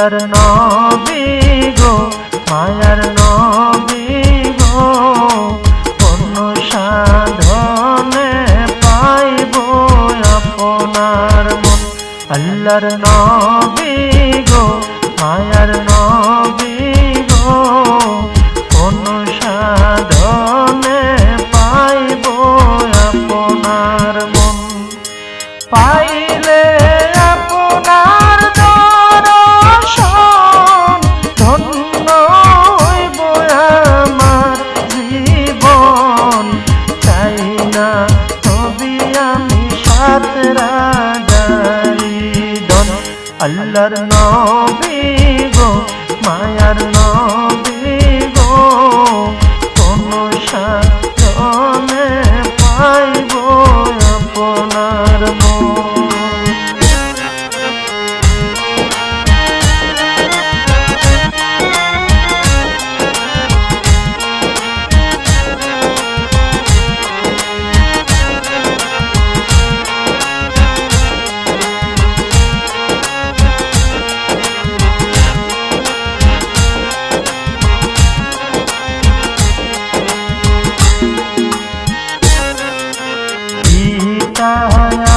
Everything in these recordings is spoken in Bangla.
আল্লাহর নবী গো মায়ার নবী গো কোন সাধনে পাইব আপনার মন। আল্লাহর নবী গো মায়ার নবী গো কোন সাধনে পাইব আপনার মন। পাইলে আপনার দর্শন ধন্য হইব আমার জীবন। চাই না তবে আমি সাত রাজারি ধন। আল্লাহর নবী গো মায়ার নবী গো কোন সাধনে পাইব আপনার মন।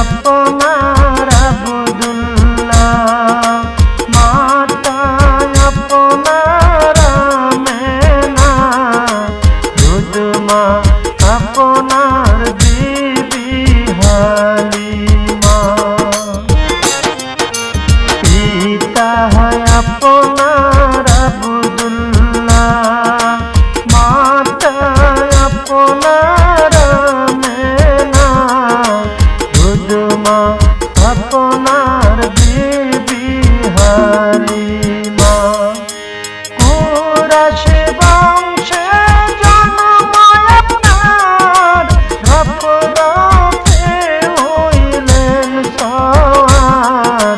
আপনার আব্দুল্লাহ মাতা আপনার আমেনা দুধমা আপনার বিবি হালিমা। পিতা আপনার আব্দুল্লাহ মাতা আপনার আমেনা দুধমা আপনার বিবি হালিমা। কুরাশ বংশে জন্ম আপনার রফরফে হইলেন সওয়ার।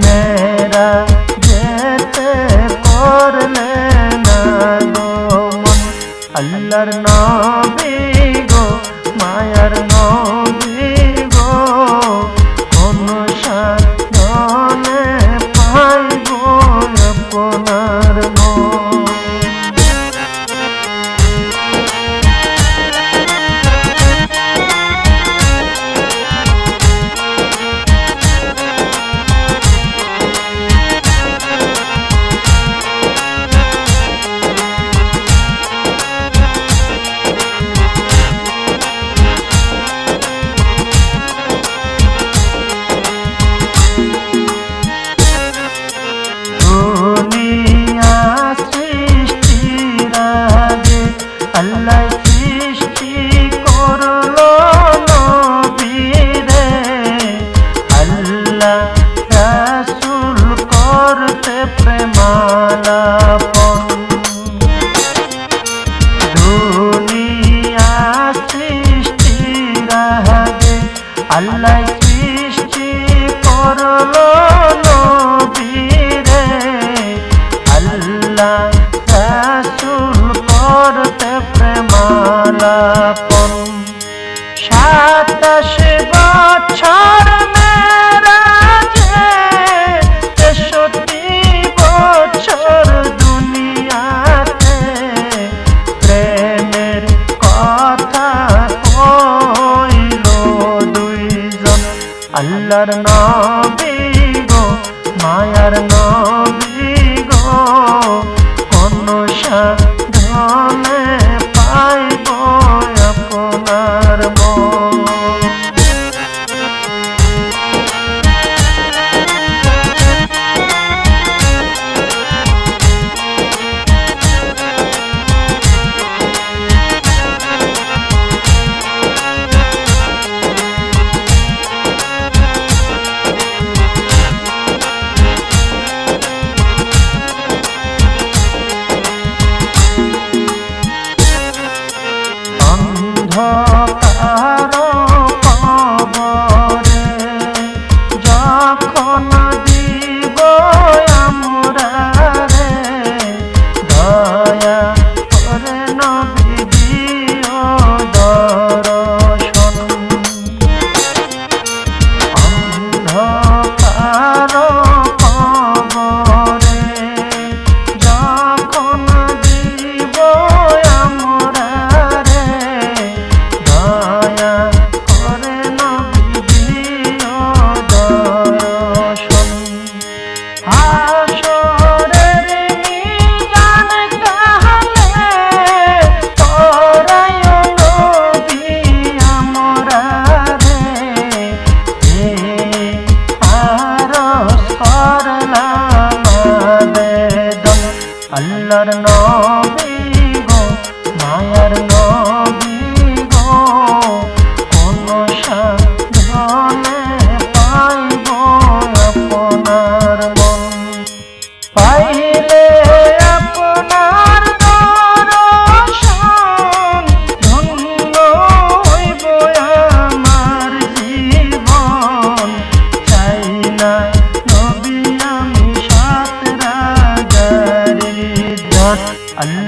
মেরা যেতে করলেন আগমন। আল্লাহর নবী গো মায়ার নবী গো কোন সাধনে পাইব আপনার মন। আল্লাহ সৃষ্টি করলো নবীরে আল্লাহ রাসূল করতে প্রেমালাপন। দুনিয়া সৃষ্টির আগে আল্লাহ সৃষ্টি করলো নবীরে আল্লাহ রাসূল করতে প্রেমালাপন। 27 বছর মেরাজে 63 বছর দুনিয়াতে প্রেমের কথা কইল দুইজন। আল্লাহর নবী গো মায়ার নবী গো কোন সাধনে পাইব আপনার মন।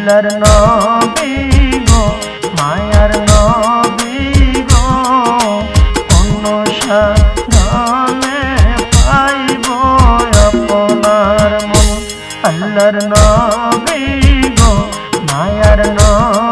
আল্লাহর নবী গো মায়ার নবী গো অন্য সাধনে পাইব আপনার মন আল্লাহর নবী গো মায়ার নবী